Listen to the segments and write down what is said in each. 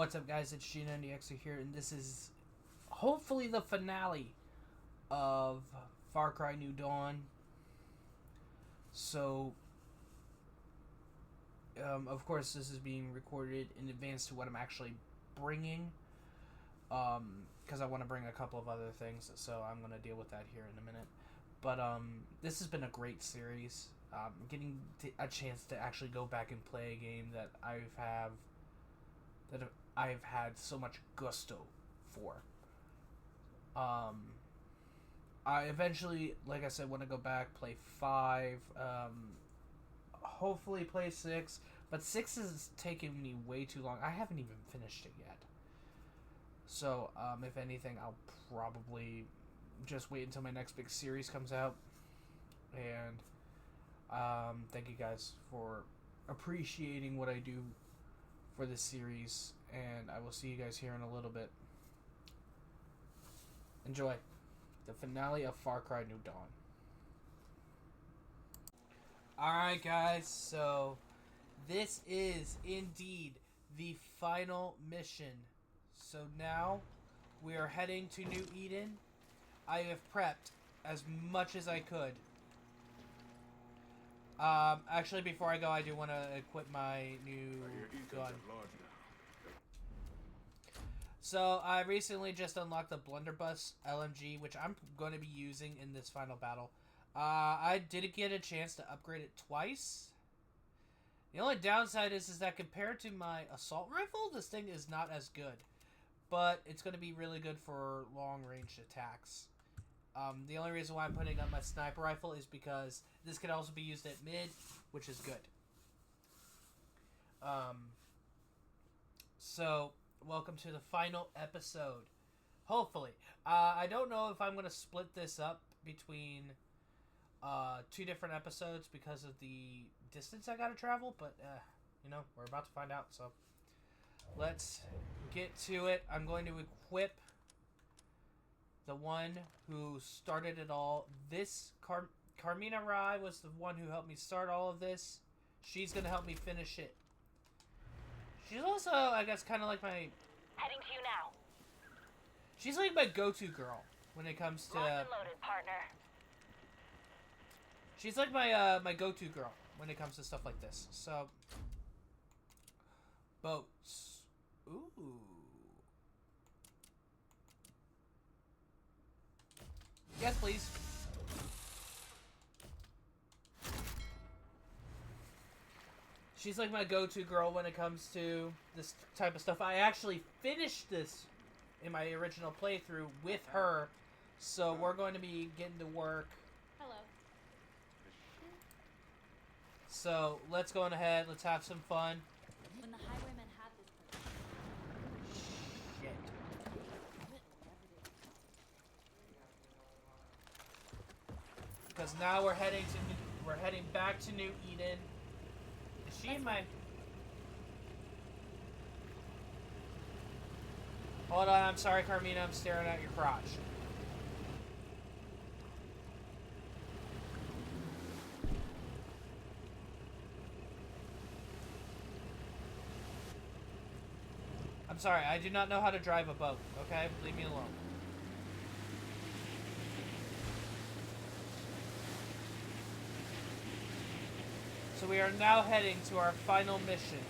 What's up, guys? It's G90X here, and this is hopefully the finale of FarCry New Dawn. So, of course, this is being recorded in advance to what I'm actually bringing, because I want to bring a couple of other things, so I'm going to deal with that here in a minute. But this has been a great series. Getting a chance to actually go back and play a game that I've had so much gusto for. I eventually, like I said, want to go back, play 5, hopefully play 6, but 6 is taking me way too long. I haven't even finished it yet. So, if anything, I'll probably just wait until my next big series comes out. And thank you guys for appreciating what I do for this series, and I will see you guys here in a little bit. Enjoy the finale of FarCry New Dawn. Alright, guys, so this is indeed the final mission. So now we are heading to New Eden. I have prepped as much as I could. Actually, before I go, I do want to equip my new gun. So, I recently just unlocked the Blunderbuss LMG, which I'm going to be using in this final battle. I did get a chance to upgrade it twice. The only downside is that compared to my assault rifle, this thing is not as good. But it's going to be really good for long-range attacks. The only reason why I'm putting up my sniper rifle is because this can also be used at mid, which is good. So, welcome to the final episode. Hopefully. I don't know if I'm going to split this up between 2 different episodes because of the distance I got to travel, but, you know, we're about to find out, so let's get to it. I'm going to equip the one who started it all. This Carmina Rai was the one who helped me start all of this. She's gonna help me finish it. She's also, I guess, kind of like my... Heading to you now. She's like my go-to girl when it comes to... Locked and loaded, partner. She's like my my go-to girl when it comes to stuff like this. So, boats. Ooh. Yes, please. She's like my go-to girl when it comes to this type of stuff. I actually finished this in my original playthrough with her, so we're going to be getting to work. Hello. So let's go on ahead. Let's have some fun. When the highwaymen had this... Shit. Because now we're heading back to New Eden. Is she in my... Hold on, I'm sorry, Carmina. I'm staring at your crotch. I'm sorry, I do not know how to drive a boat, okay? Leave me alone. So we are now heading to our final mission.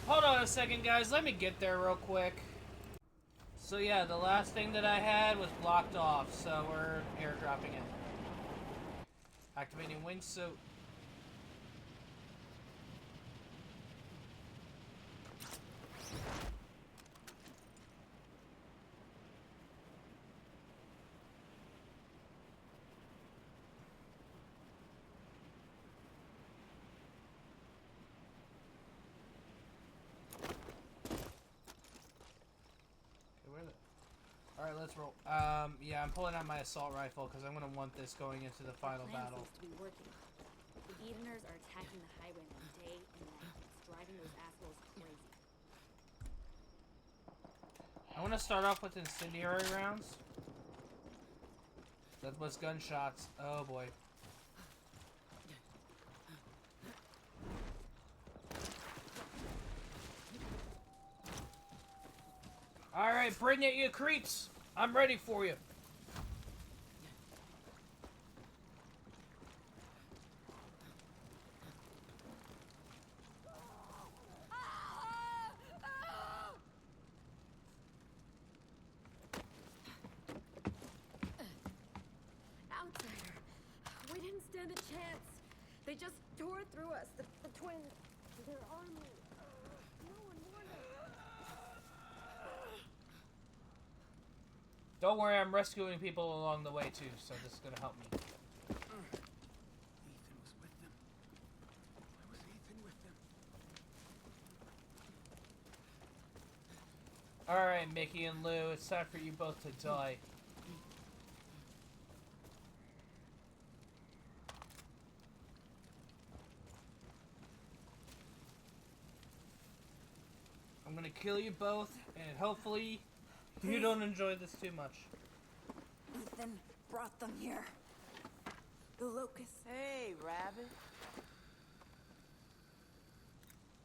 Hold on a second, guys. Let me get there real quick. So yeah, the last thing that I had was blocked off, so we're airdropping it. Activating wingsuit. Alright, let's roll. Yeah, I'm pulling out my assault rifle because I'm going to want this going into the final battle. Seems to be working. The Edeners are attacking the highwaymen day and night. It's driving those assholes crazy. I want to start off with incendiary rounds. That was gunshots. Oh boy. Alright, bring it, you creeps! I'm ready for you. Outsider. We didn't stand a chance. They just tore through us. The twins. Their army. No one warned us. Don't worry, I'm rescuing people along the way too, so this is gonna help me. Ethan was with them. Why was Ethan with them? Alright, Mickey and Lou, it's time for you both to die. I'm gonna kill you both, and hopefully you don't enjoy this too much. Ethan brought them here. The locusts. Hey, Rabbit.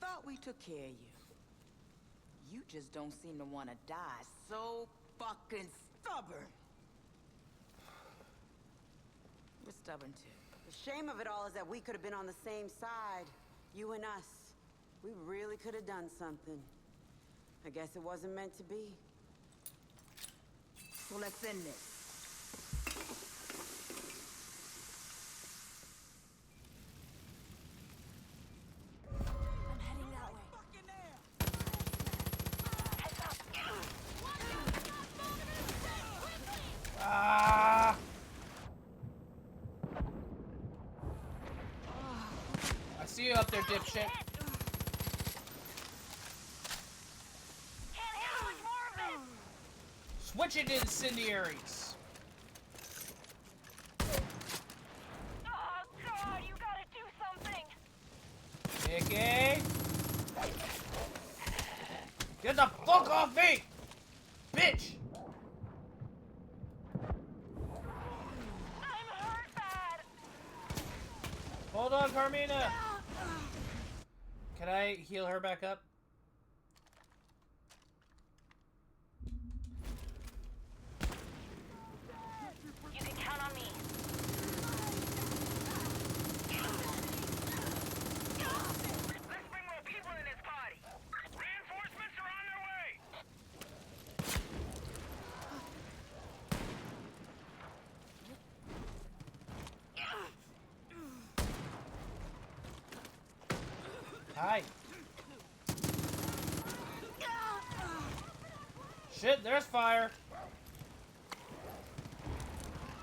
Thought we took care of you. You just don't seem to want to die. So fucking stubborn. We're stubborn too. The shame of it all is that we could have been on the same side. You and us. We really could have done something. I guess it wasn't meant to be. So let's end this. I'm heading that way. Ah! I see you up there, dipshit. Switch it to incendiaries. Oh God, you gotta do something. Mickey! Get the fuck off me! Bitch! I'm hurt bad. Hold on, Carmina! Can I heal her back up? You can count on me. Let's bring more people in this party. Reinforcements are on their way. Hi. Shit, there's fire.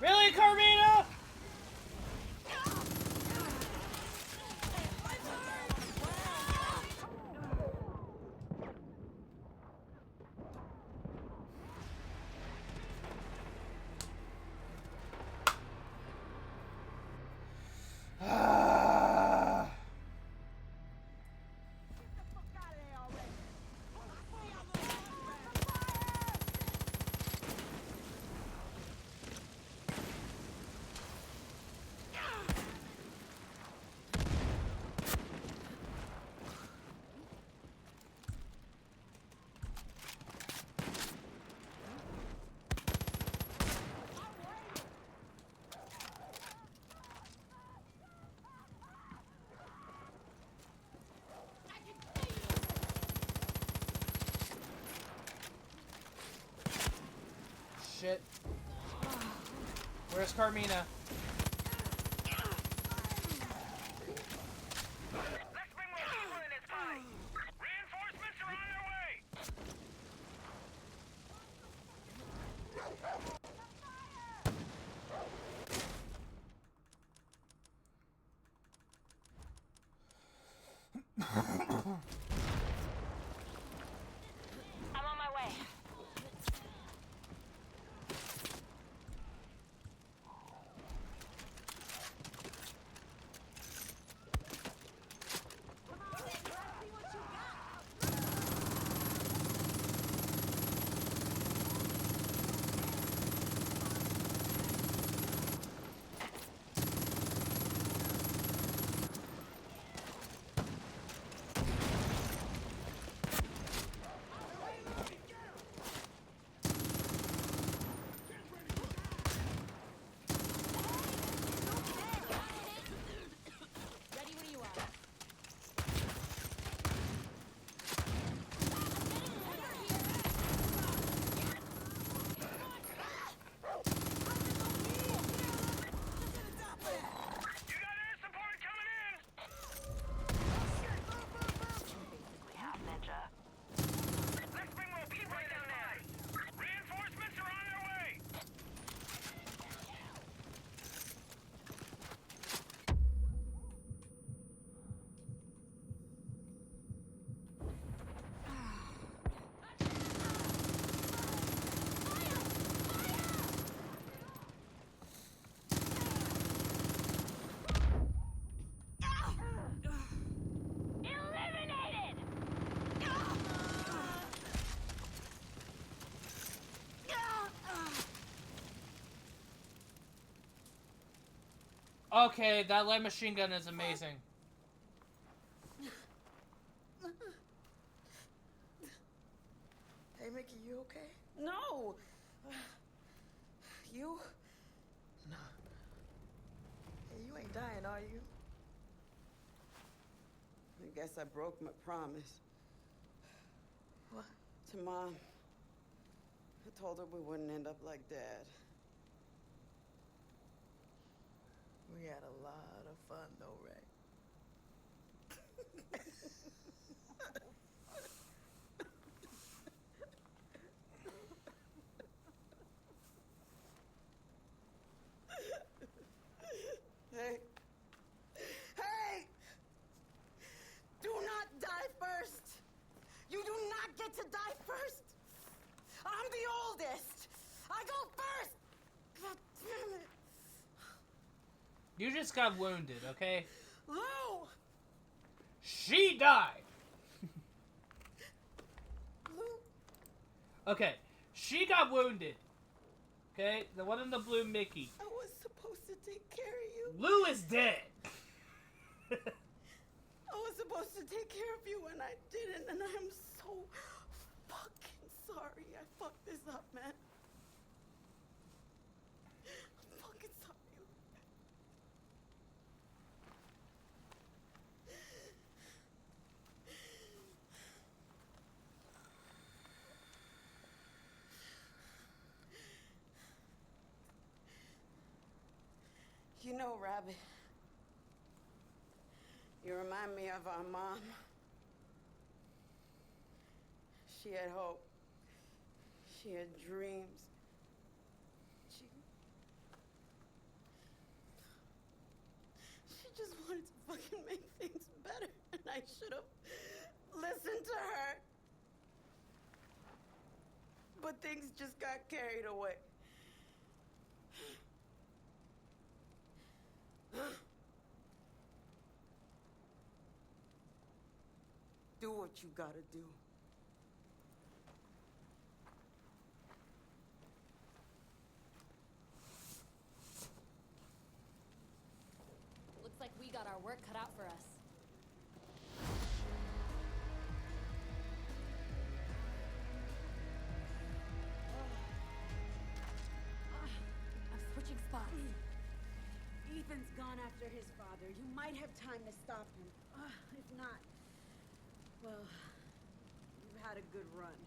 Really, Carmina? shit. Where's Carmina? Let's bring more people in this party. Reinforcements are on their way. I'm on my way. Okay, that light machine gun is amazing. Hey, Mickey, you okay? No! You? No. Hey, you ain't dying, are you? I guess I broke my promise. What? To Mom. I told her we wouldn't end up like Dad. We had a lot of fun, though, Ray. Hey! Hey! Do not die first! You do not get to die first! I'm the oldest! I go first! God damn it! You just got wounded, okay? Lou! She died! Lou? Okay, she got wounded. Okay, the one in the blue Mickey. I was supposed to take care of you. Lou is dead! I was supposed to take care of you and I didn't, and I'm so fucking sorry I fucked this up, man. I'm fucking sorry. You know, Rabbit, you remind me of our mom. She had hope. She had dreams. She just wanted to fucking make things better, and I should have listened to her. But things just got carried away. Do what you gotta do. Looks like we got our work cut out for us. I'm switching spots. Ethan's gone after his father. You might have time to stop him. If not, well, you've had a good run.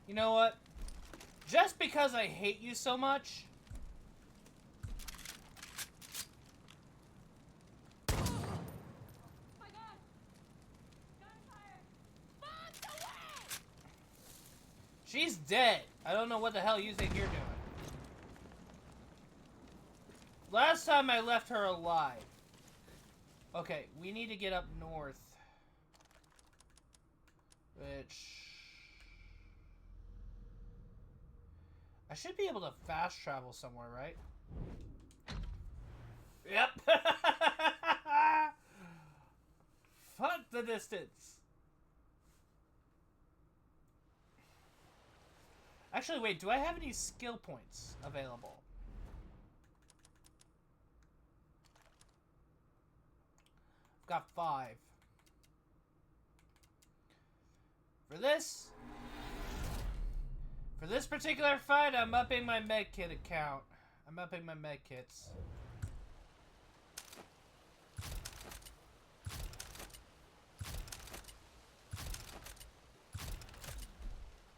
You know what? Just because I hate you so much... She's dead. I don't know what the hell you think you're doing. Last time I left her alive. Okay, we need to get up north. Which... I should be able to fast travel somewhere, right? Yep. Fuck the distance. Actually, wait, do I have any skill points available? I've got 5. For this particular fight, I'm upping my medkit account. I'm upping my medkits.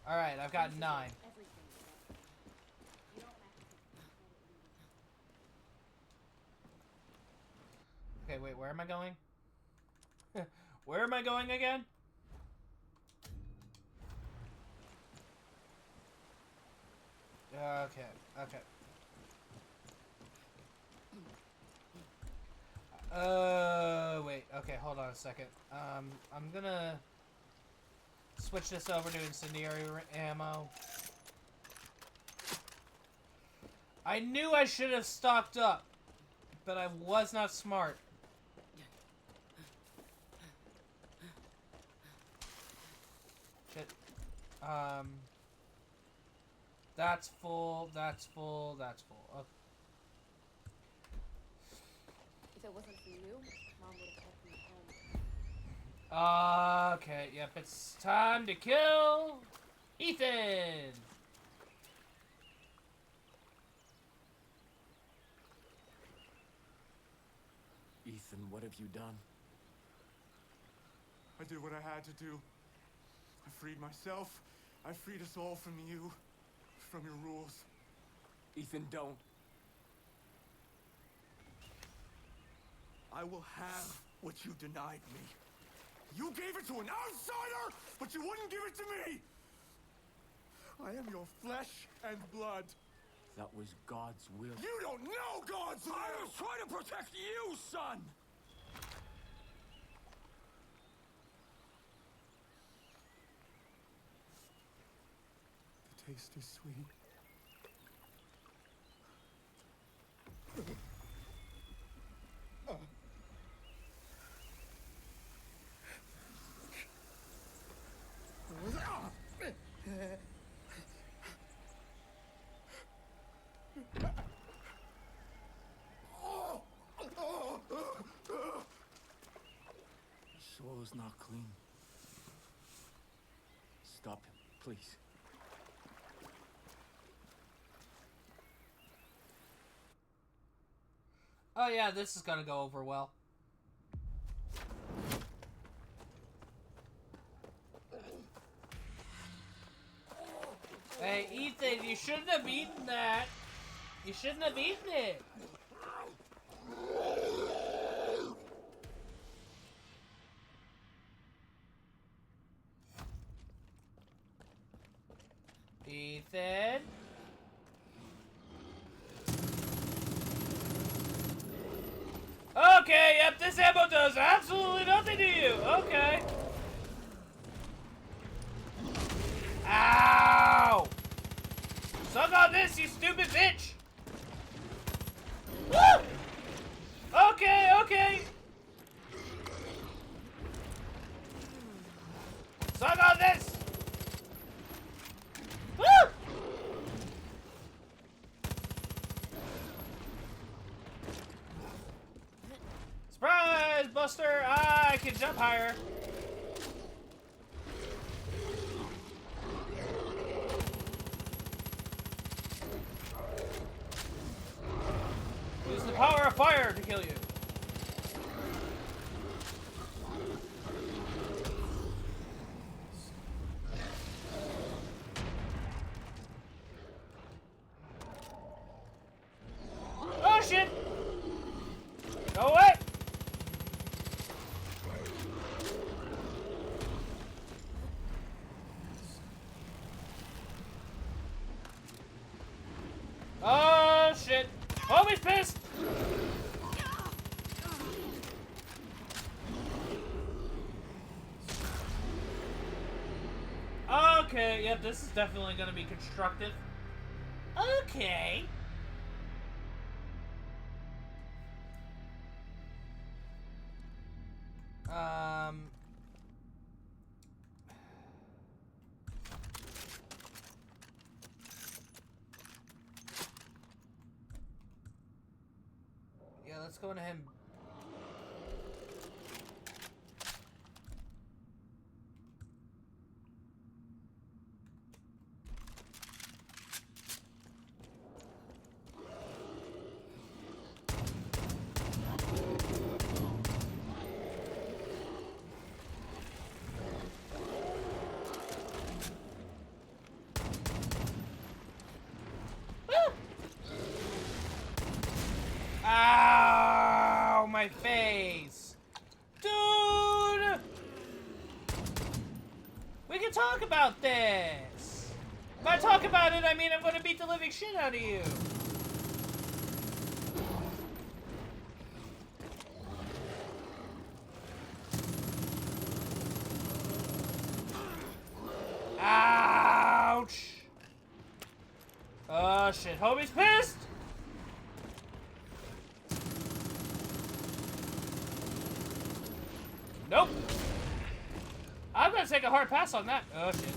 Alright, I've got 9. Okay, wait, where am I going? Where am I going again? Okay, okay. Wait, okay, hold on a second. I'm gonna switch this over to incendiary ammo. I knew I should have stocked up, but I was not smart. Shit. That's full, that's full, that's full. Okay. If it wasn't for you, Mom would have kept me home. Okay, yep, it's time to kill Ethan! Ethan, what have you done? I did what I had to do. I freed myself. I freed us all from you. From your rules. Ethan, don't. I will have what you denied me. You gave it to an outsider, but you wouldn't give it to me! I am your flesh and blood. That was God's will. You don't know God's will! I was trying to protect you, son! The taste is sweet. Soul is not clean. Stop him, please. Oh yeah, this is gonna go over well. Hey, Ethan, you shouldn't have eaten that. You shouldn't have eaten it. Ethan? Okay, yep, this ammo does absolutely nothing to you. Okay. Ow! Suck on this, you stupid bitch! Woo! Okay, okay. Suck on this! Woo! Surprise, Buster! I can jump higher. Use the power of fire to kill you. Homie's pissed! Okay, yep, this is definitely gonna be constructive. Okay. Yeah, let's go ahead and... Ow! My face! Dude! We can talk about this! By talk about it, I mean I'm gonna beat the living shit out of you! Ouch! Oh shit, homie's pissed! Nope. I'm gonna take a hard pass on that. Oh shit.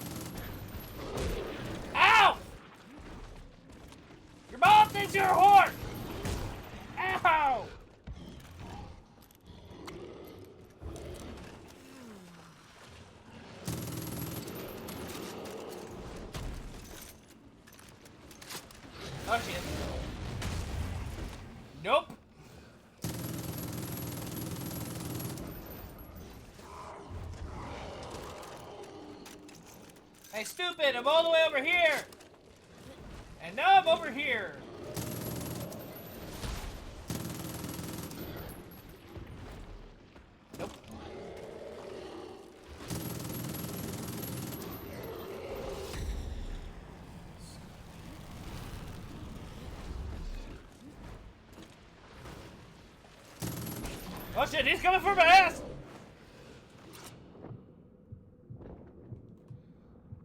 Ow! Your mom thinks you're a whore! Ow! Oh shit. Nope. Hey, stupid! I'm all the way over here! And now I'm over here! Nope. Oh shit, he's coming for my ass!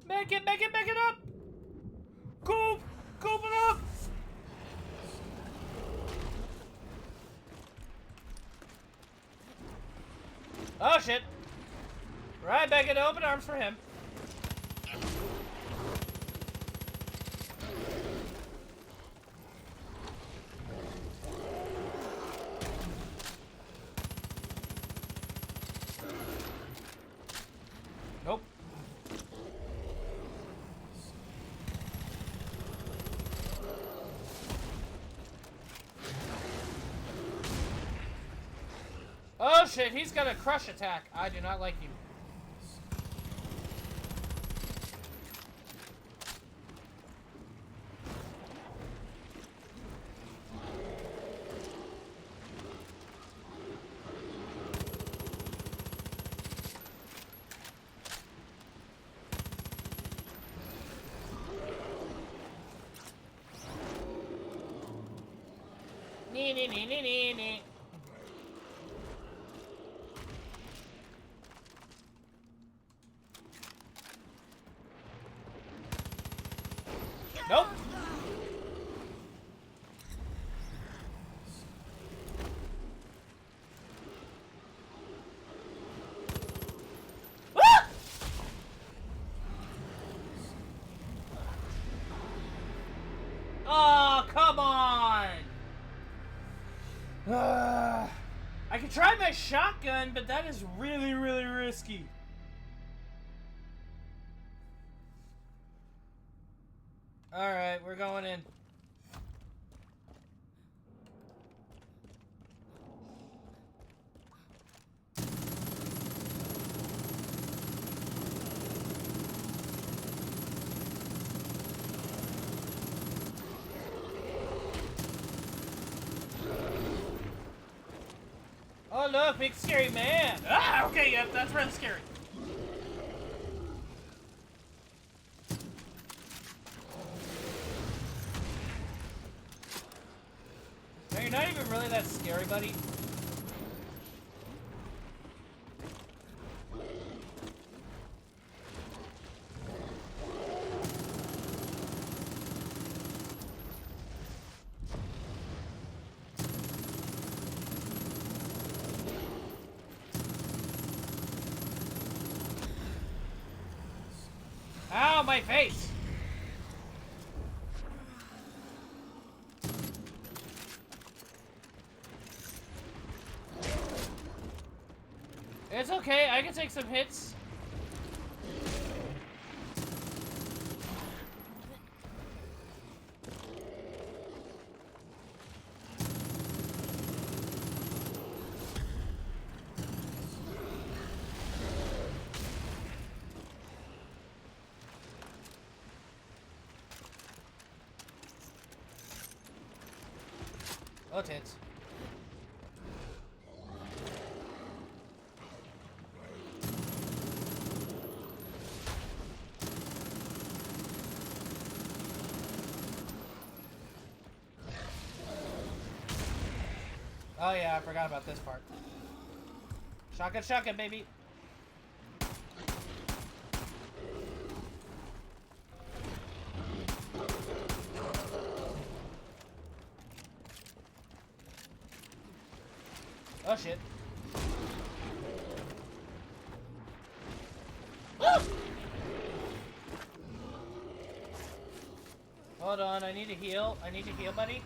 Make it up! Coop it up! Oh shit! Right back into open arms for him. Nope. Oh shit, he's got a crush attack. I do not like him. Nee. Nope. Ah! Oh, come on. I could try my shotgun, but that is really, really risky. Alright, we're going in. Oh look, big scary man! Ah, okay, yep, that's real scary. you're not even really that scary, buddy. Ow, my face! It's okay, I can take some hits. Oh, tits. Oh yeah, I forgot about this part. Shotgun, shotgun, baby. Oh shit. Woo! Hold on, I need to heal. I need to heal, buddy.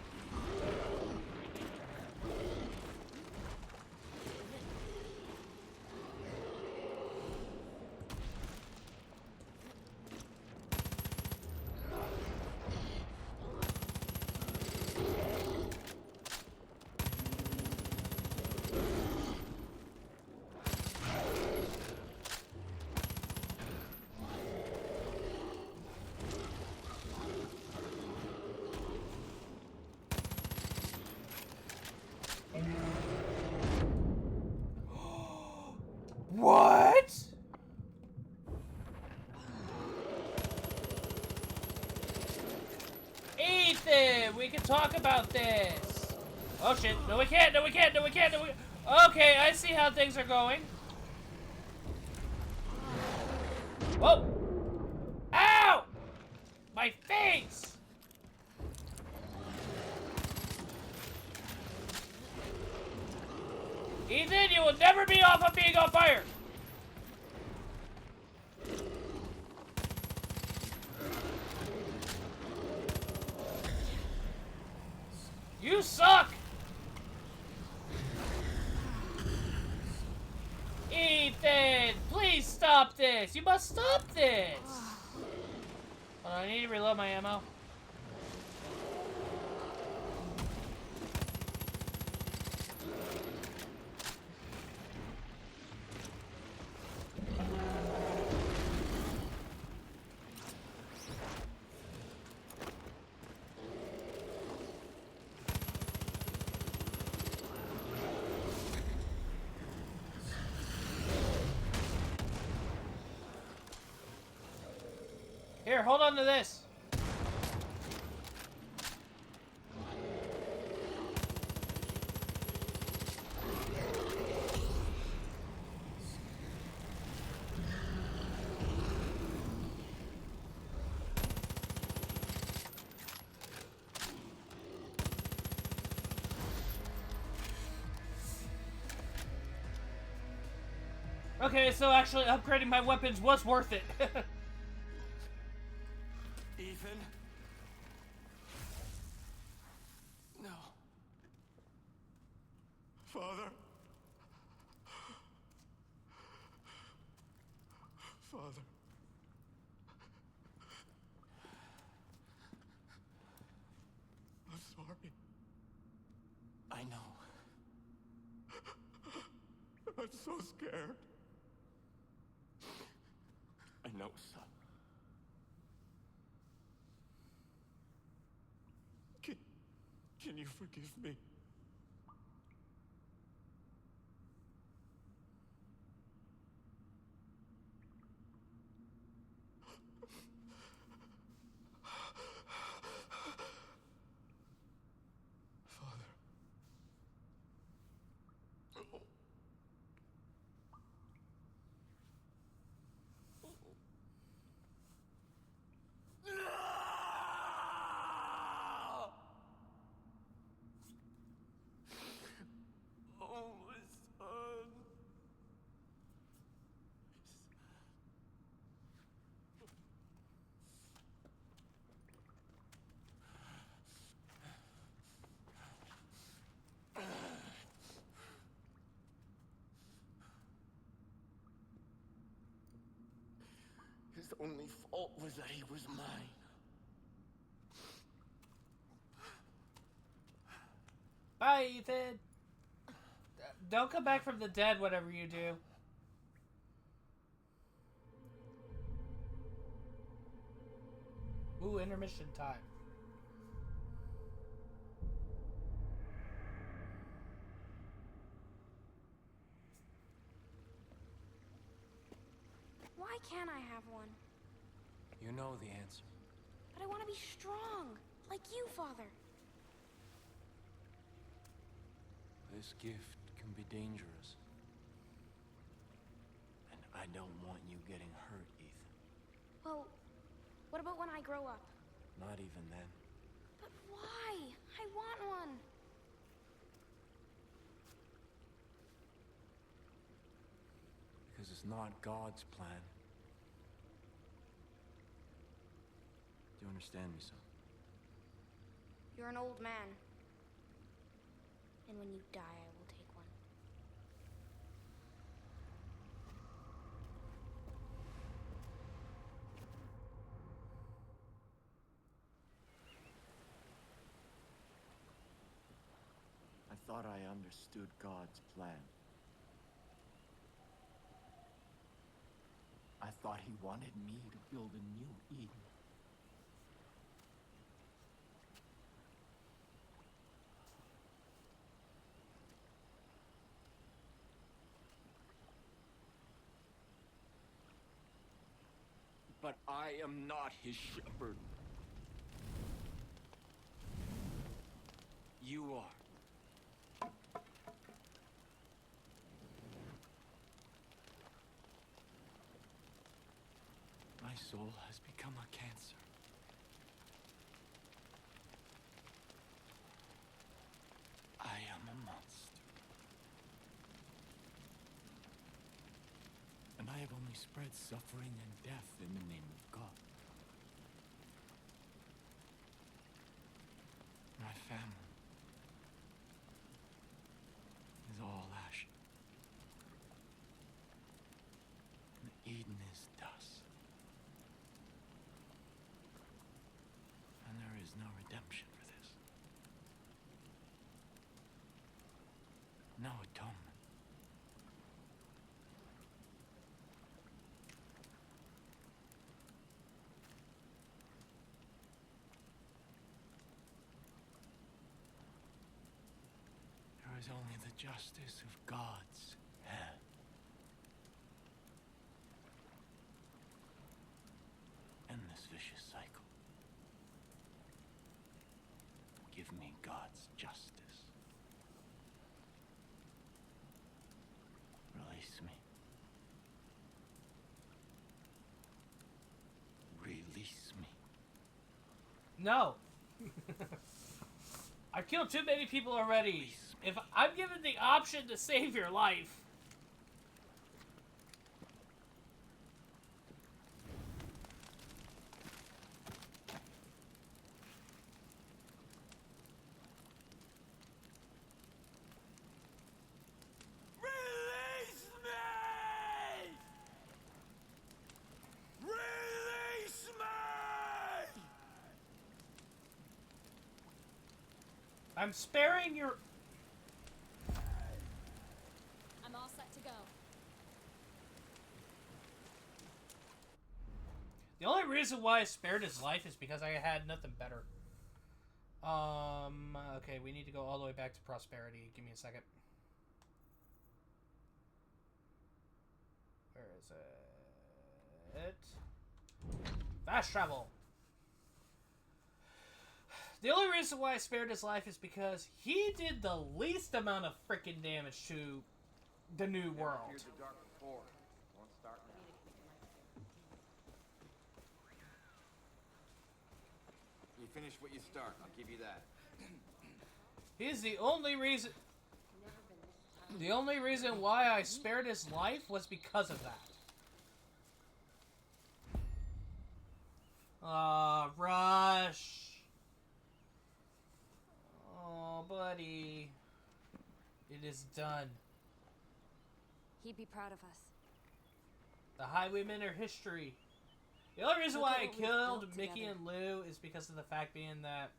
What? Ethan, we can talk about this. Oh shit, no we can't, no we can't, no we can't, no we... Okay, I see how things are going. Whoa! Ow! My face! Ethan, you will never be off of being on fire! You suck! Ethan, please stop this! You must stop this! Hold on, I need to reload my ammo. Here, hold on to this. Okay, so actually upgrading my weapons was worth it. Ethan? No. Father? Father? I'm sorry. I know. I'm so scared. I know, son. Can you forgive me? Father. His only fault was that he was mine. Bye, Ethan. Don't come back from the dead, whatever you do. Ooh, intermission time. Why can't I have one? You know the answer. But I want to be strong, like you, Father. This gift can be dangerous. And I don't want you getting hurt, Ethan. Well, what about when I grow up? Not even then. But why? I want one. Because it's not God's plan. Do you understand me, son? You're an old man. And when you die, I will take one. I thought I understood God's plan. I thought he wanted me to build a new Eden. But I am not his shepherd. You are. My soul has become a cancer. I am a monster. And I have only spread suffering and death in the name of God. My family is all ash. And Eden is dust. And there is no redemption for this. No atonement. There is only the justice of God's hand. End this vicious cycle. Give me God's justice. Release me. Release me. No. I've killed too many people already. If I'm given the option to save your life... Release me! Release me! I'm sparing your... I'm all set to go. The only reason why I spared his life is because I had nothing better. Okay, we need to go all the way back to prosperity. Give me a second. Where is it? Fast travel! The only reason why I spared his life is because he did the least amount of freaking damage to the new world. The dark before. Won't start now. You finish what you start. I'll give you that. He's the only reason... The only reason why I spared his life was because of that. Rush. Oh, buddy. It is done. He'd be proud of us. The Highwaymen are history. The only reason Look why at I what we've killed built Mickey together. and Lou is because of the fact being that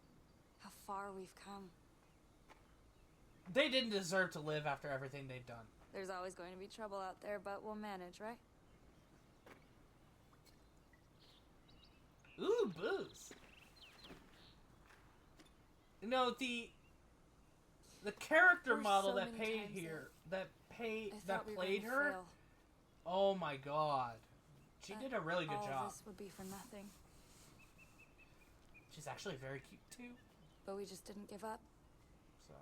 How far we've come. they didn't deserve to live after everything they've done. There's always going to be trouble out there, but we'll manage, right? Ooh, booze. You know, the character There were model so that many paid times here, I that thought we were played gonna her. fail, Oh my god, she but did a really good all job. this would be for nothing. She's actually very cute too. But we just didn't give up So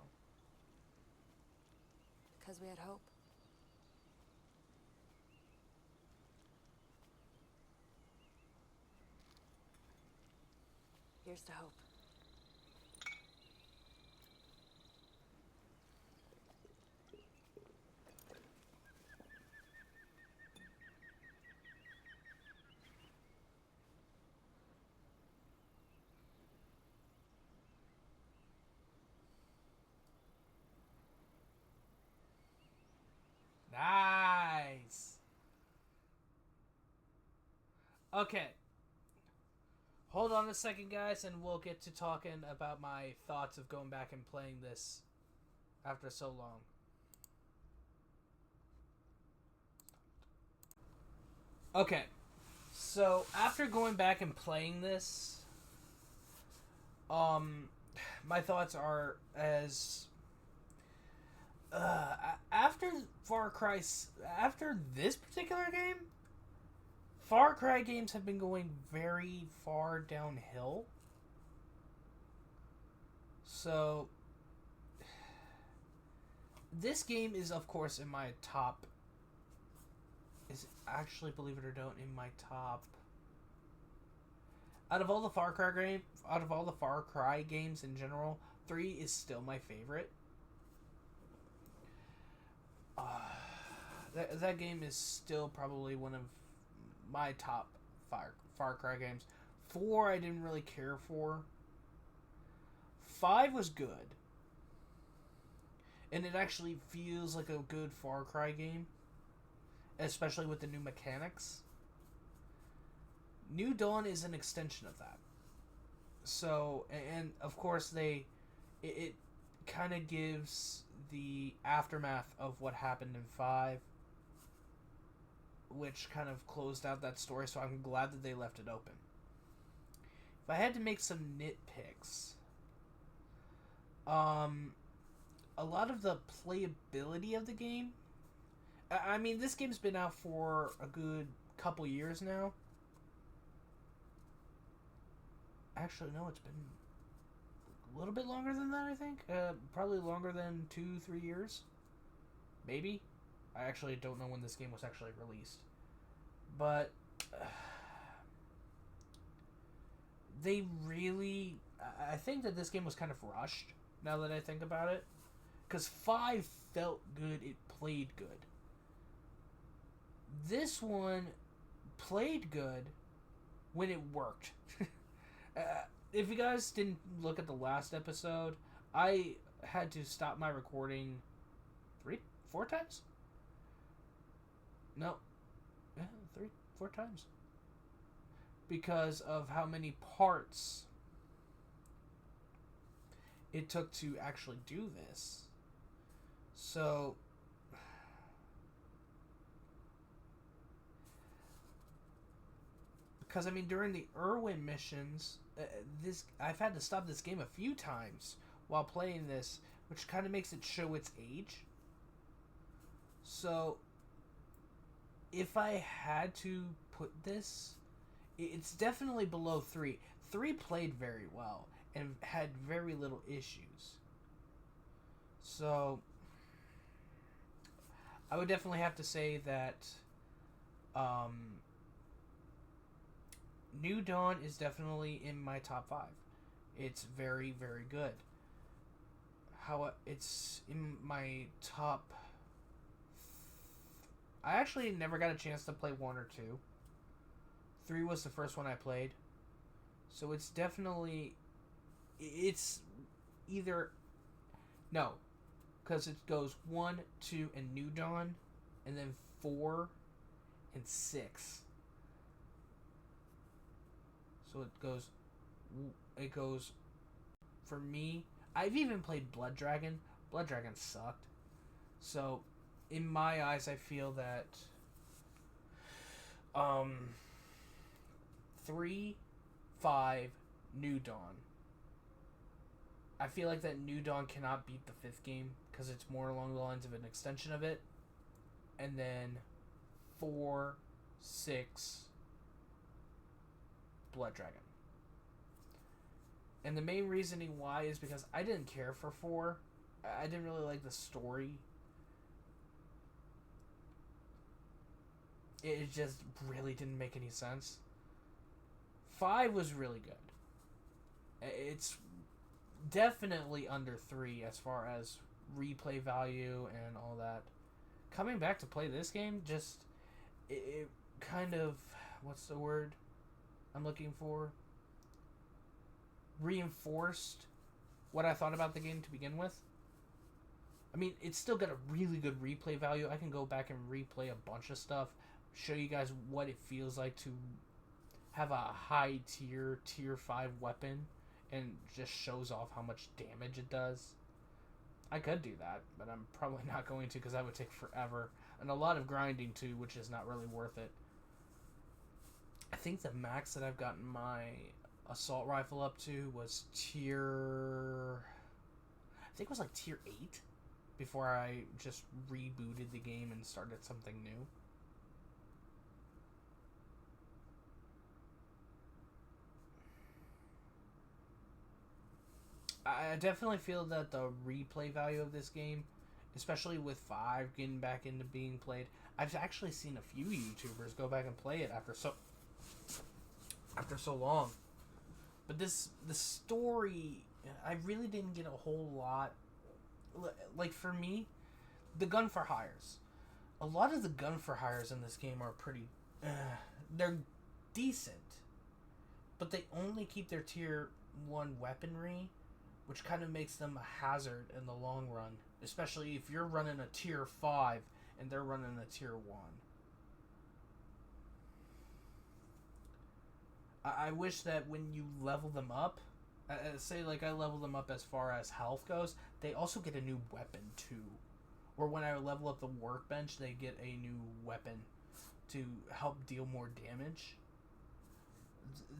because we had hope. Here's to hope. nice. Okay. Hold on a second, guys, and we'll get to talking about my thoughts of going back and playing this after so long. Okay. So, after going back and playing this, my thoughts are as after after this particular game, Far Cry games have been going very far downhill. So this game is, of course, in my top. Is actually, believe it or not, in my top. Out of all the Far Cry games in general, 3 is still my favorite. That game is still probably one of my top Far Cry games. 4 I didn't really care for. 5 was good. And it actually feels like a good Far Cry game. Especially with the new mechanics. New Dawn is an extension of that. So, and of course it kind of gives the aftermath of what happened in 5, which kind of closed out that story, so I'm glad that they left it open. If I had to make some nitpicks, a lot of the playability of the game, I mean, this game's been out for a good couple years now. Actually, no, it's been a little bit longer than that, I think. Probably longer than 2-3 years. Maybe. I actually don't know when this game was actually released. But they really... I think that this game was kind of rushed, now that I think about it. Because 5 felt good, it played good. This one played good when it worked. If you guys didn't look at the last episode, I had to stop my recording 4 times? No. Yeah, 4 times. Because of how many parts it took to actually do this. So... Because, I mean, during the Irwin missions, I've had to stop this game a few times while playing this, which kind of makes it show its age. So, if I had to put this, it's definitely below 3. 3 played very well and had very little issues. So, I would definitely have to say that New Dawn is definitely in my top 5. It's very, very good. It's in my top... I actually never got a chance to play 1 or 2. 3 was the first one I played. So it's definitely... It's either... No. Because it goes 1, 2, and New Dawn. And then 4 and 6. So it goes, for me, I've even played Blood Dragon. Blood Dragon sucked. So, in my eyes, I feel that 3, 5, New Dawn. I feel like that New Dawn cannot beat the 5th game because it's more along the lines of an extension of it. And then 4, 6, Blood Dragon. And the main reasoning why is because I didn't care for 4. I didn't really like the story. It just really didn't make any sense. 5 was really good. It's definitely under 3 as far as replay value and all that. Coming back to play this game, just it kind of, what's the word I'm looking for? Reinforced what I thought about the game to begin with. I mean, it's still got a really good replay value. I can go back and replay a bunch of stuff, show you guys what it feels like to have a high tier 5 weapon, and just shows off how much damage it does. I could do that, but I'm probably not going to because that would take forever. And a lot of grinding too, which is not really worth it. I think the max that I've gotten my assault rifle up to was tier... I think it was like tier 8 before I just rebooted the game and started something new. I definitely feel that the replay value of this game, especially with 5 getting back into being played, I've actually seen a few YouTubers go back and play it after so long. But the story, I really didn't get a whole lot. Like for me, the gun for hires. A lot of the gun for hires in this game are pretty, they're decent, but they only keep their tier 1 weaponry, which kind of makes them a hazard in the long run, especially if you're running a tier 5 and they're running a tier 1. I wish that when you level them up, say like I level them up as far as health goes, they also get a new weapon too. Or when I level up the workbench, they get a new weapon to help deal more damage.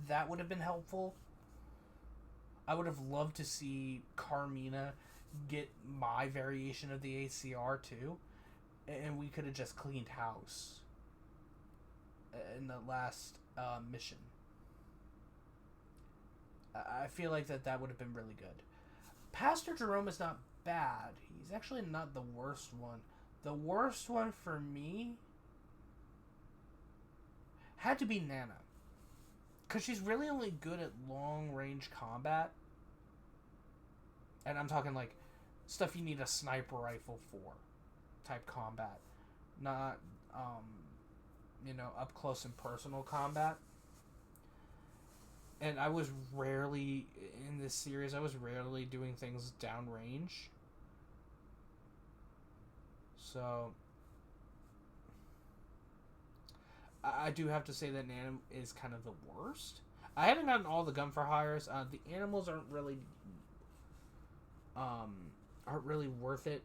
That would have been helpful. I would have loved to see Carmina get my variation of the ACR too, and we could have just cleaned house in the last mission. I feel like that would have been really good. Pastor Jerome is not bad. He's actually not the worst one. The worst one for me had to be Nana. Because she's really only good at long-range combat. And I'm talking like stuff you need a sniper rifle for type combat. Not, up close and personal combat. And I was rarely, in this series, doing things downrange. So, I do have to say that Nana is kind of the worst. I haven't gotten all the gun for hires. The animals aren't really worth it.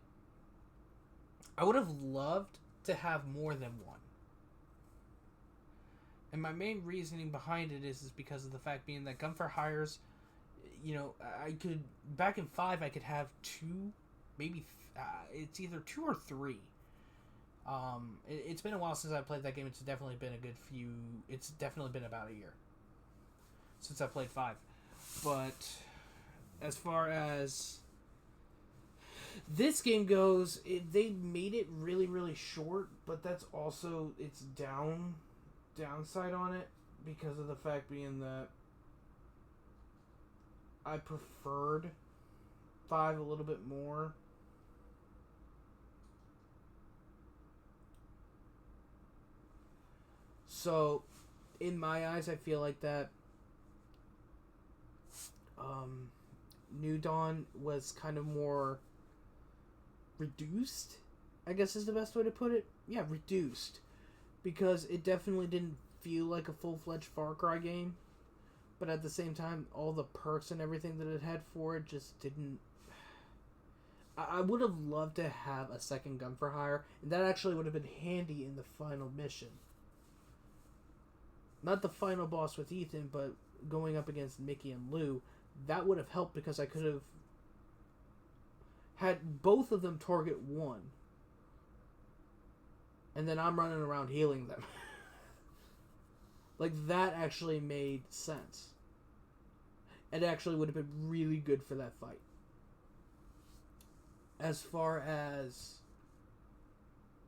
I would have loved to have more than one. And my main reasoning behind it is because of the fact being that gun for hires, I could, back in 5, I could have 2, maybe, it's either 2 or 3. It's been a while since I played that game. It's definitely been about a year since I played 5. But as far as this game goes, they made it really, really short, but that's also its downside on it, because of the fact being that I preferred 5 a little bit more. So, in my eyes, I feel like that New Dawn was kind of more reduced, I guess is the best way to put it. Yeah, reduced. Because it definitely didn't feel like a full-fledged FarCry game. But at the same time, all the perks and everything that it had for it just didn't... I would have loved to have a second gun for hire, and that actually would have been handy in the final mission. Not the final boss with Ethan, but going up against Mickey and Lou, that would have helped because I could have had both of them target one. And then I'm running around healing them. Like, that actually made sense. It actually would have been really good for that fight. As far as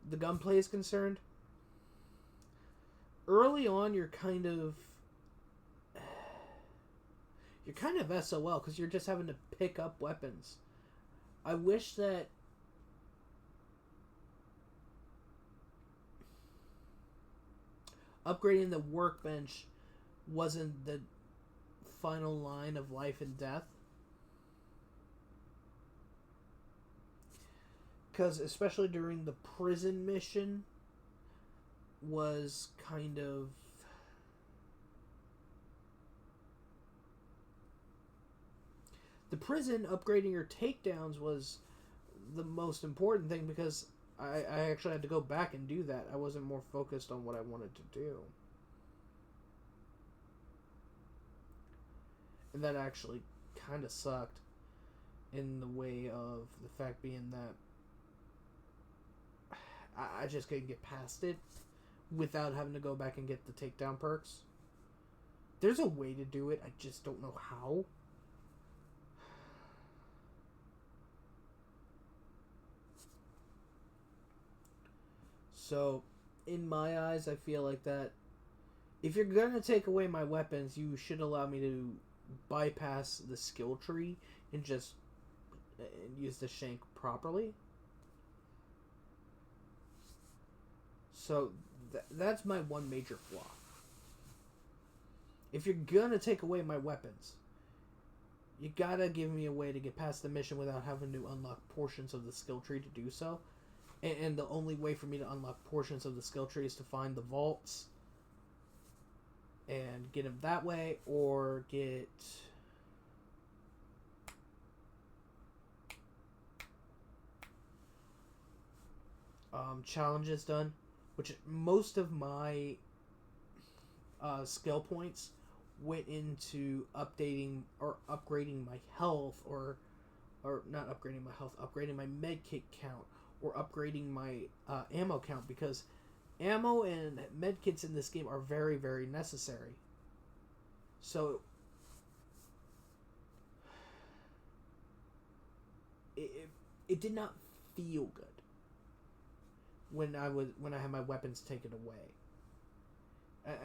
the gunplay is concerned, early on you're kind of SOL because you're just having to pick up weapons. I wish that upgrading the workbench wasn't the final line of life and death. Because especially during the prison mission was kind of... The prison, upgrading your takedowns was the most important thing because I actually had to go back and do that. I wasn't more focused on what I wanted to do. And that actually kind of sucked in the way of the fact being that I just couldn't get past it without having to go back and get the takedown perks. There's a way to do it, I just don't know how. So, in my eyes, I feel like that if you're going to take away my weapons, you should allow me to bypass the skill tree and just use the shank properly. So, that's my one major flaw. If you're going to take away my weapons, you gotta give me a way to get past the mission without having to unlock portions of the skill tree to do so. And the only way for me to unlock portions of the skill tree is to find the vaults and get them that way, or get challenges done, which most of my skill points went into updating or upgrading my health, or not upgrading my health, upgrading my medkit count, or upgrading my ammo count, because ammo and medkits in this game are very, very necessary. So it did not feel good when I had my weapons taken away.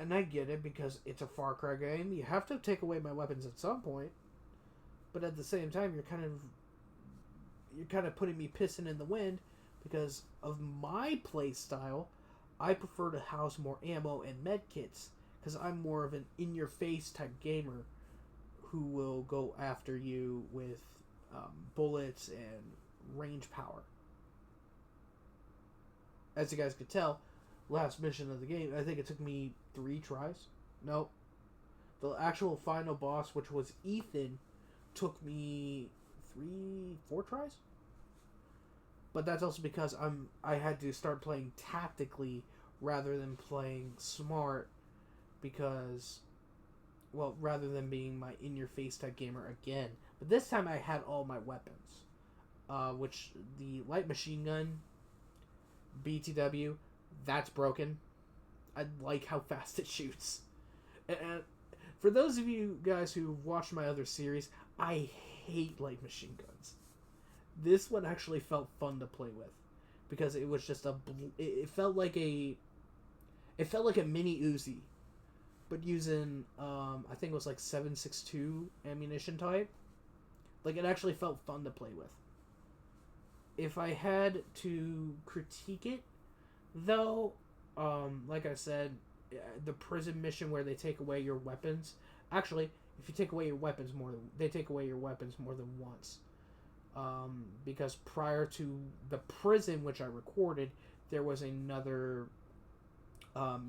And I get it, because it's a FarCry game. You have to take away my weapons at some point. But at the same time, you're kind of putting me pissing in the wind, because of my play style. I prefer to house more ammo and medkits, because I'm more of an in-your-face type gamer who will go after you with bullets and range power. As you guys could tell, last mission of the game, I think it took me 3 tries. No. The actual final boss, which was Ethan, took me 4 tries? But that's also because I had to start playing tactically rather than playing smart, because, well, rather than being my in-your-face type gamer again. But this time I had all my weapons, which the light machine gun, BTW, that's broken. I like how fast it shoots. And for those of you guys who've watched my other series, I hate light machine guns. This one actually felt fun to play with, because it was just it felt like a mini Uzi, but using I think it was like 7.62 ammunition type. Like, it actually felt fun to play with. If I had to critique it, though, like I said, the prison mission where they take away your weapons. Actually, if you take away your weapons they take away your weapons more than once. Because prior to the prison, which I recorded, there was another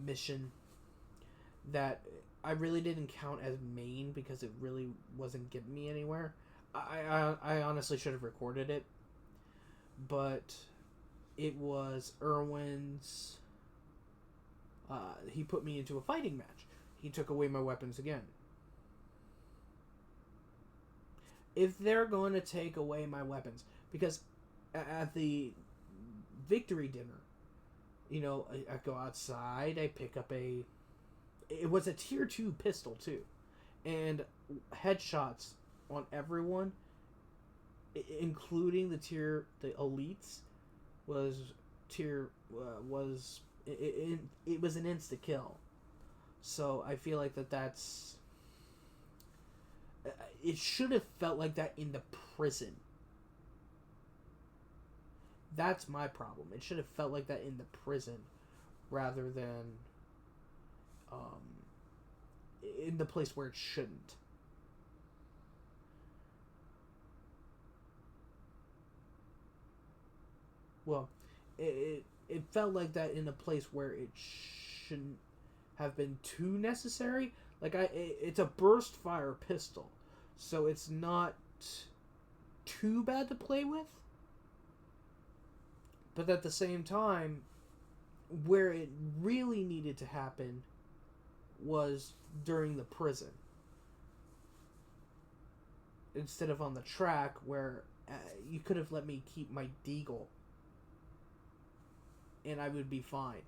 mission that I really didn't count as main because it really wasn't getting me anywhere. I honestly should have recorded it, but it was Irwin's. He put me into a fighting match. He took away my weapons again. If they're going to take away my weapons, because at the victory dinner, you know, I go outside, I pick up it was a tier 2 pistol too, and headshots on everyone, including the elites, it was an insta kill. So I feel like that's it should have felt like that in the prison. That's my problem. It should have felt like that in the prison rather than in the place where it shouldn't. Well, it felt like that in a place where it shouldn't have been too necessary. Like it's a burst fire pistol, so it's not too bad to play with. But at the same time, where it really needed to happen was during the prison. Instead of on the track, where you could have let me keep my deagle and I would be fine.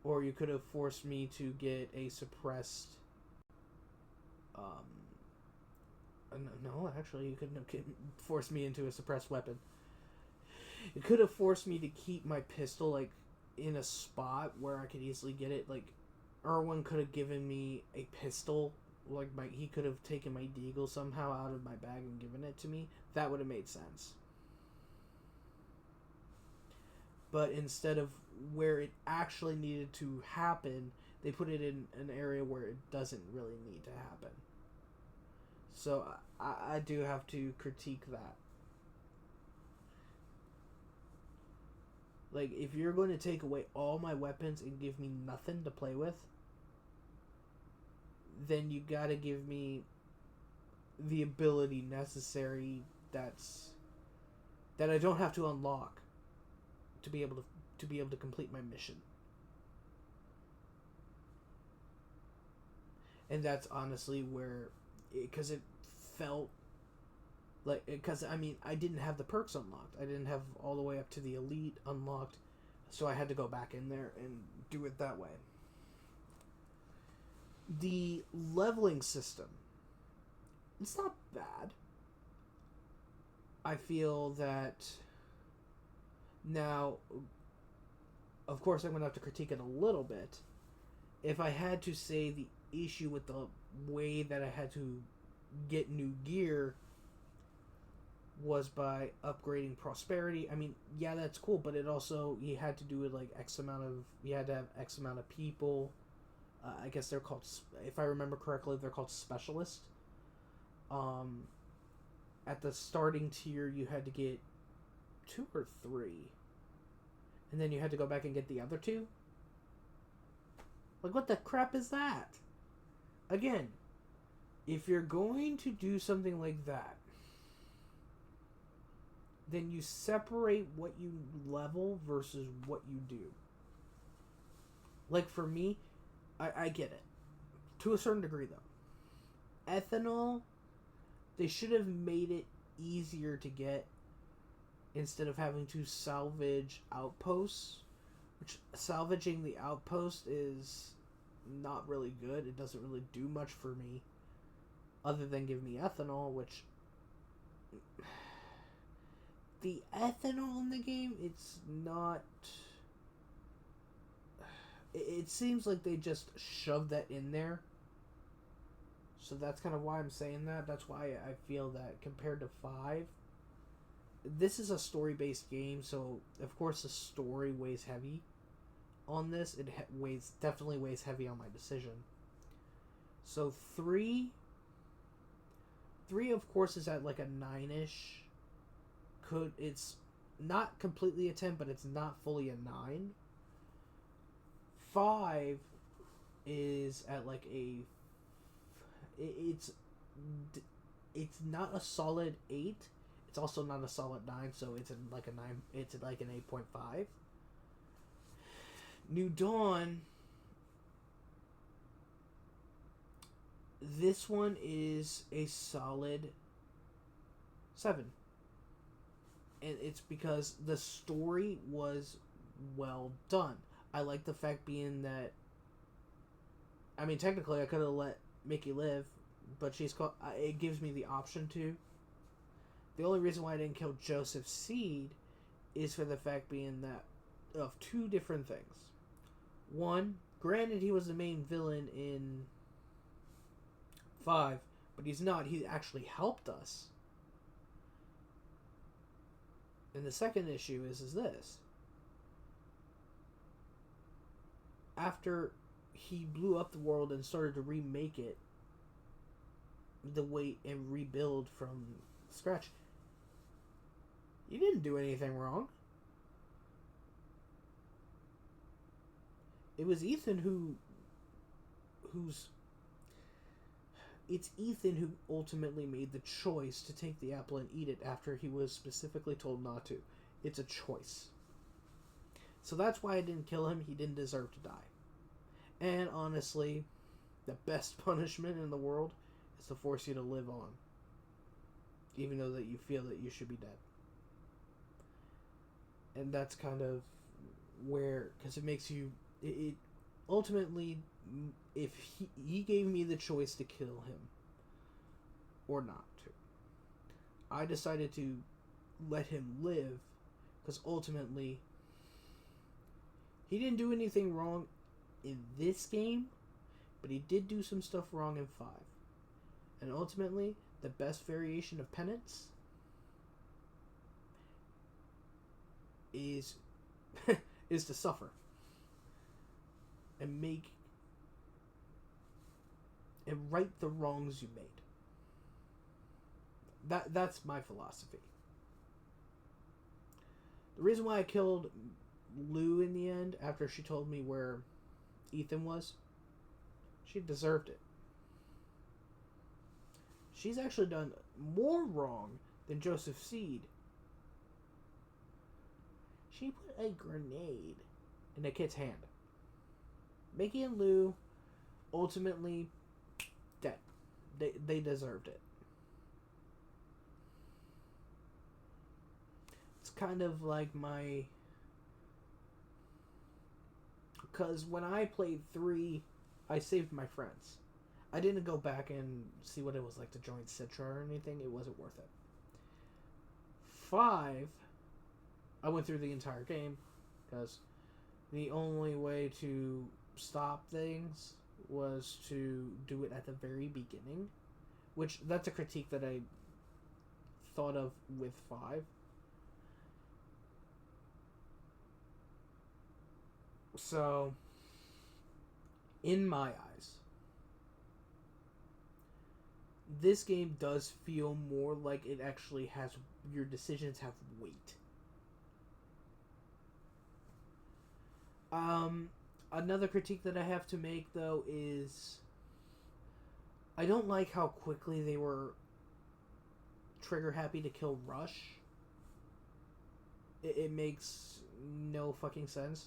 Or you could have forced me to get a suppressed... No, actually, you couldn't have forced me into a suppressed weapon. It could have forced me to keep my pistol, like, in a spot where I could easily get it. Like, Irwin could have given me a pistol. Like, he could have taken my deagle somehow out of my bag and given it to me. That would have made sense. But instead of where it actually needed to happen, they put it in an area where it doesn't really need to happen. So I do have to critique that. Like, if you're going to take away all my weapons and give me nothing to play with, then you gotta give me the ability necessary that I don't have to unlock to be able to complete my mission. And that's honestly where, because it felt like, because I mean, I didn't have the perks unlocked. I didn't have all the way up to the elite unlocked, so I had to go back in there and do it that way. The leveling system, it's not bad. I feel that now, of course, I'm going to have to critique it a little bit. If I had to say the issue with the way that I had to get new gear was by upgrading prosperity. I mean, yeah, that's cool, but it also, you had to do it like you had to have X amount of people. I guess they're called, if I remember correctly, they're called specialists. At the starting tier, you had to get 2 or 3. And then you had to go back and get the other 2. Like, what the crap is that? Again, if you're going to do something like that, then you separate what you level versus what you do. Like, for me, I get it. To a certain degree, though. Ethanol, they should have made it easier to get instead of having to salvage outposts. Which, salvaging the outpost is not really good. It doesn't really do much for me. Other than give me ethanol, which... The ethanol in the game, it's not... It seems like they just shoved that in there. So that's kind of why I'm saying that. That's why I feel that compared to 5, this is a story-based game, so of course the story weighs heavy on this. It definitely weighs heavy on my decision. So 3 of course is at like a 9-ish. It's not completely a 10, but it's not fully a 9. 5 is at like a. It's not a solid 8. It's also not a solid 9, so it's like a 9. It's like an 8.5. New Dawn. This one is a solid 7. And it's because the story was well done. I like the fact being that, I mean, technically I could have let Mickey live, but she's called. It gives me the option to. The only reason why I didn't kill Joseph Seed is for the fact being that of 2 different things. One, granted he was the main villain in 5, but he's not. He actually helped us. And the second issue is this. After he blew up the world and started to remake it the way and rebuild from scratch, he didn't do anything wrong. It was Ethan it's Ethan who ultimately made the choice to take the apple and eat it after he was specifically told not to. It's a choice. So that's why I didn't kill him. He didn't deserve to die. And honestly, the best punishment in the world is to force you to live on, even though that you feel that you should be dead. And that's kind of where, because it makes you, it ultimately, if he gave me the choice to kill him or not to, I decided to let him live, because ultimately he didn't do anything wrong in this game, but he did do some stuff wrong in 5. And ultimately, the best variation of penance is is to suffer and make and right the wrongs you made. That's my philosophy. The reason why I killed Lou in the end, after she told me where Ethan was, she deserved it. She's actually done more wrong than Joseph Seed. She put a grenade in a kid's hand. Mickey and Lou, ultimately, dead. They deserved it. It's kind of like my... Because when I played 3, I saved my friends. I didn't go back and see what it was like to join Citra or anything. It wasn't worth it. 5, I went through the entire game because the only way to stop things was to do it at the very beginning, which that's a critique that I thought of with 5. So, in my eyes, this game does feel more like it actually has, your decisions have weight. Another critique that I have to make, though, is I don't like how quickly they were trigger happy to kill Rush. It makes no fucking sense.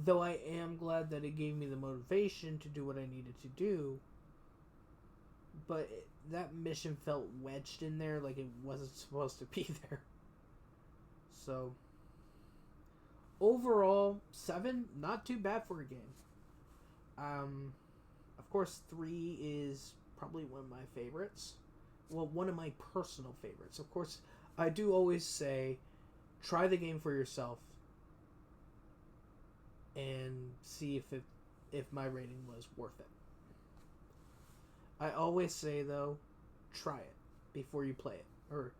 Though I am glad that it gave me the motivation to do what I needed to do. But that mission felt wedged in there like it wasn't supposed to be there. So, overall, 7, not too bad for a game. Of course, 3 is probably one of my favorites. Well, one of my personal favorites. Of course, I do always say, try the game for yourself and see if my rating was worth it. I always say, though, try it before you play it. Or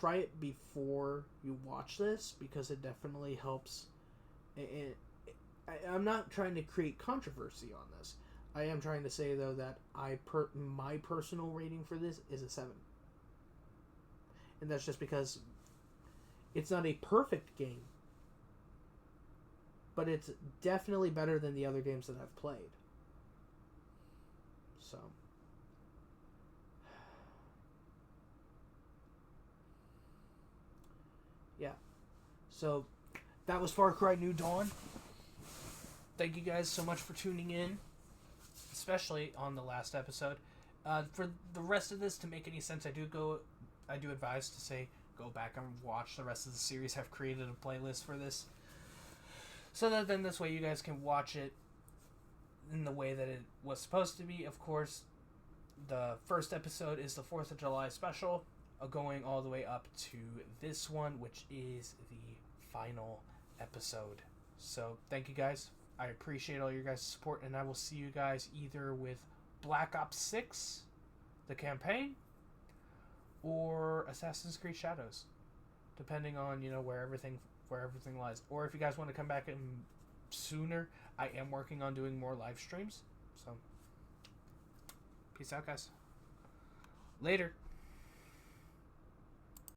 try it before you watch this, because it definitely helps. And I'm not trying to create controversy on this. I am trying to say, though, that my personal rating for this is a 7. And that's just because it's not a perfect game. but it's definitely better than the other games that I've played. So, yeah. So, that was Far Cry New Dawn. Thank you guys so much for tuning in, especially on the last episode. For the rest of this to make any sense, I do advise to say go back and watch the rest of the series. I've created a playlist for this, so that then this way you guys can watch it in the way that it was supposed to be. Of course, the first episode is the 4th of July special, going all the way up to this one, which is the final episode. So thank you guys. I appreciate all your guys' support, and I will see you guys either with Black Ops 6, the campaign, or Assassin's Creed Shadows, depending on where everything lies. Or if you guys want to come back in sooner, I am working on doing more live streams. So peace out, guys. Later.